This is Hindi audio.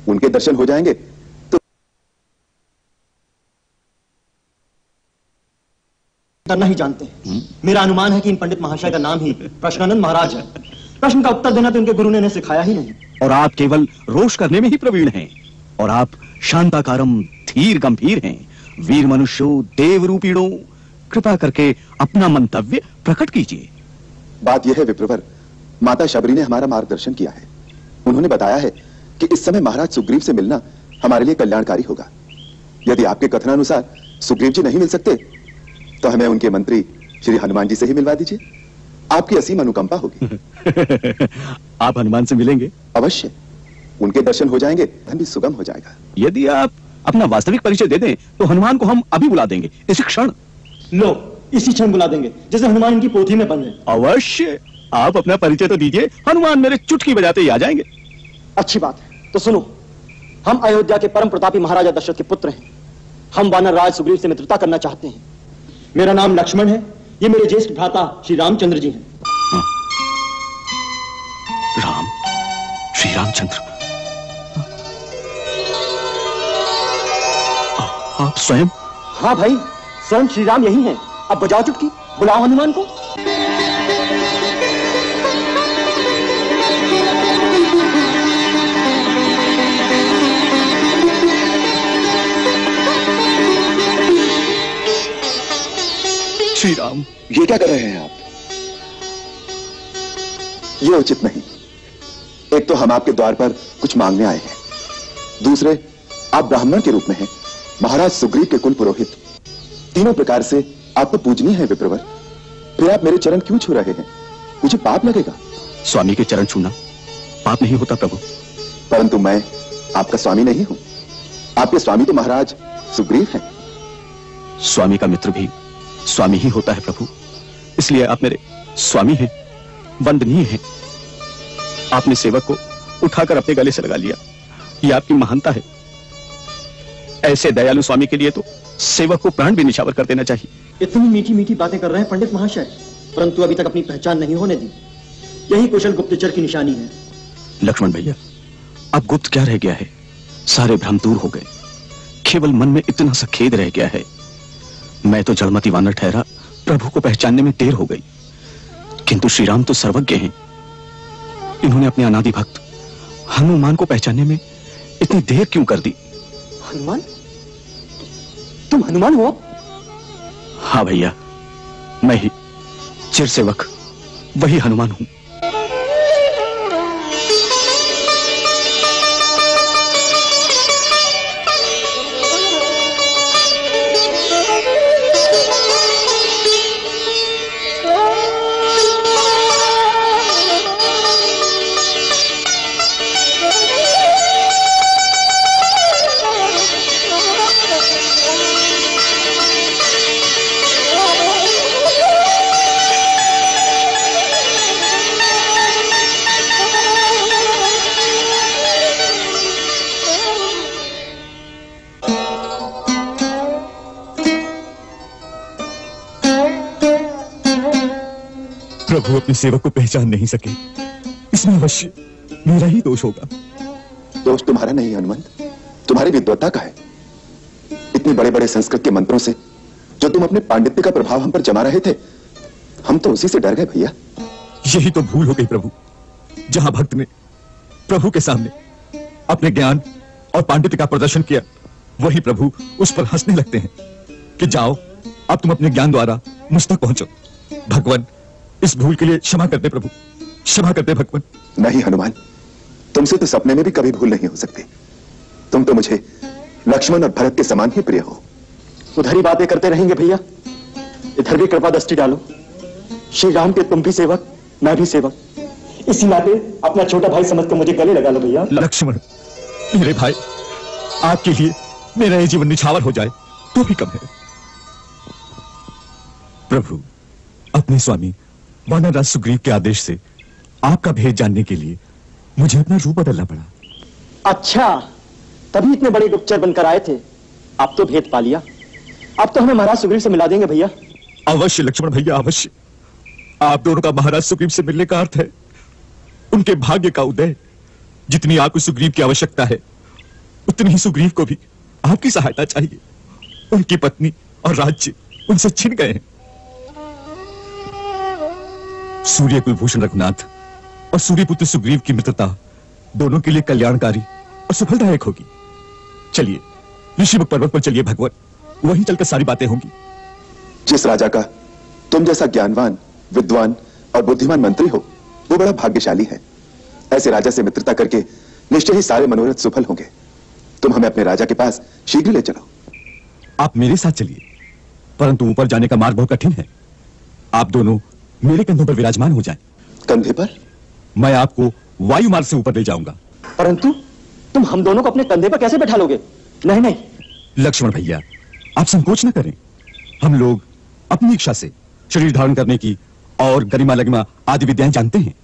उनके दर्शन हो जाएंगे तो करना ही जानते हैं। मेरा अनुमान है कि इन पंडित महाशय का नाम ही प्रश्नानंद महाराज है। प्रश्न का उत्तर देना तो उनके गुरु ने इन्हें सिखाया ही नहीं। और आप केवल रोष करने में ही प्रवीण हैं। और आप शांताकारम धीर गंभीर हैं। वीर मनुष्यों, देव रूपीणों, कृपा करके अपना मंतव्य प्रकट कीजिए। बात यह है विप्रवर, माता शबरी ने हमारा मार्गदर्शन किया है। उन्होंने बताया है कि इस समय महाराज सुग्रीव से मिलना हमारे लिए कल्याणकारी होगा। यदि आपके कथनानुसार सुग्रीव जी नहीं मिल सकते तो हमें उनके मंत्री श्री हनुमान जी से ही मिलवा दीजिए। आपकी असीम अनुकंपा होगी। आप हनुमान से मिलेंगे? अवश्य, उनके दर्शन हो जाएंगे, धन भी सुगम हो जाएगा। यदि आप अपना वास्तविक परिचय दे दें तो हनुमान को हम अभी बुला देंगे, इसी क्षण। लो, इसी क्षण बुला देंगे, जैसे हनुमान इनकी पोथी में बन गए। अवश्य, आप अपना परिचय तो दीजिए, हनुमान मेरे चुटकी बजाते ही आ जाएंगे। अच्छी बात है, तो सुनो। हम अयोध्या के परम प्रतापी महाराजा दशरथ के पुत्र हैं। हम वानर राज सुग्रीव से मित्रता करना चाहते हैं। मेरा नाम लक्ष्मण है। ये मेरे ज्येष्ठ भ्राता श्री रामचंद्र जी हैं। राम, श्री रामचंद्र, आप स्वयं? हाँ भाई, स्वयं श्री राम यही हैं। अब बजाओ चुटकी, बुलाओ हनुमान को। श्री राम, ये क्या कर रहे हैं आप? ये उचित नहीं। एक तो हम आपके द्वार पर कुछ मांगने आए हैं, दूसरे आप ब्राह्मण के रूप में हैं, महाराज सुग्रीव के कुल पुरोहित। तीनों प्रकार से आपको पूजनीय है विप्रवर। फिर आप मेरे चरण क्यों छू रहे हैं? मुझे पाप लगेगा। स्वामी के चरण छूना पाप नहीं होता प्रभु। परंतु मैं आपका स्वामी नहीं हूं। आपके स्वामी तो महाराज सुग्रीव हैं। स्वामी का मित्र भी स्वामी ही होता है प्रभु, इसलिए आप मेरे स्वामी हैं, वंदनीय हैं। आपने सेवक को उठाकर अपने गले से लगा लिया, यह आपकी महानता है। ऐसे दयालु स्वामी के लिए तो सेवक को प्राण भी निछावर कर देना चाहिए। इतनी मीठी मीठी बातें कर रहे हैं पंडित महाशय, परंतु अभी तक अपनी पहचान नहीं होने दी। यही कुशल गुप्तचर की निशानी है। लक्ष्मण भैया, अब गुप्त क्या रह गया है? सारे भ्रम दूर हो गए, केवल मन में इतना सा खेद रह गया है। मैं तो जड़मती वानर ठहरा, प्रभु को पहचानने में देर हो गई, किंतु श्री राम तो सर्वज्ञ हैं। इन्होंने अपने अनादि भक्त हनुमान को पहचानने में इतनी देर क्यों कर दी? हनुमान? तुम हनुमान हो? हाँ भैया, मैं ही चिर सेवक वही हनुमान हूं। प्रभु अपने सेवक को पहचान नहीं सके, इसमें अवश्य मेरा ही दोष होगा। दोष तुम्हारा नहीं हनुमंत, तुम्हारी विद्वत्ता का है। इतने बड़े बड़े संस्कृत के मंत्रों से जो तुम अपने पांडित्य का प्रभाव हम पर जमा रहे थे, हम तो उसी से डर गए भैया। यही तो भूल हो गई प्रभु। जहां भक्त ने प्रभु के सामने अपने ज्ञान और पांडित्य का प्रदर्शन किया, वही प्रभु उस पर हंसने लगते हैं कि जाओ, अब तुम अपने ज्ञान द्वारा मुझ तक पहुंचो। भगवान, इस भूल के लिए क्षमा कर दे प्रभु, क्षमा कर दे भगवान। नहीं हनुमान, तुमसे तो सपने में भी कभी भूल नहीं हो सकती। तुम तो मुझे लक्ष्मण और भरत के समान ही प्रिय हो। उधर ही बातें करते रहेंगे भैया, इधर भी कृपा दृष्टि डालो। श्री राम के तुम भी सेवक, मैं भी सेवक, इसी नाते अपना छोटा भाई समझ कर मुझे गले लगा लो भैया। लक्ष्मण, मेरे भाई, आपके लिए मेरा ये जीवन निछावर हो जाए तो भी कम है। प्रभु, अपने स्वामी वानरराज सुग्रीव के आदेश से आपका भेद जानने के लिए मुझे अपना रूप बदलना पड़ा। अच्छा, तभी इतने बड़े गुप्तचर बनकर आए थे। अब तो भेद पा लिया। अब तो हमें महाराज सुग्रीव से मिला देंगे भैया। अवश्य लक्ष्मण भैया, अवश्य। आप दोनों का महाराज सुग्रीव से मिलने का अर्थ है उनके भाग्य का उदय। जितनी आपको सुग्रीव की आवश्यकता है, उतनी ही सुग्रीव को भी आपकी सहायता चाहिए। उनकी पत्नी और राज्य उनसे छिन गए हैं। सूर्य कुलभूषण रघुनाथ और सूर्यपुत्र सुग्रीव की मित्रता दोनों के लिए कल्याणकारी और सफलदायक होगी। चलिए ऋषिमुख पर्वत पर चलिए भगवान, वहीं चलकर सारी बातें होंगी। जिस राजा का तुम जैसा ज्ञानवान, विद्वान और बुद्धिमान मंत्री हो, वो बड़ा भाग्यशाली है। ऐसे राजा से मित्रता करके निश्चय ही सारे मनोरथ सफल होंगे। तुम हमें अपने राजा के पास शीघ्र ले चलो। आप मेरे साथ चलिए, परंतु ऊपर जाने का मार्ग बहुत कठिन है। आप दोनों मेरे कंधों पर विराजमान हो जाएं। कंधे पर? मैं आपको वायु मार्ग से ऊपर ले जाऊंगा। परंतु तुम हम दोनों को अपने कंधे पर कैसे बैठा लोगे? नहीं नहीं लक्ष्मण भैया, आप संकोच न करें। हम लोग अपनी इच्छा से शरीर धारण करने की और गरिमा लगिमा आदि विद्याएं जानते हैं।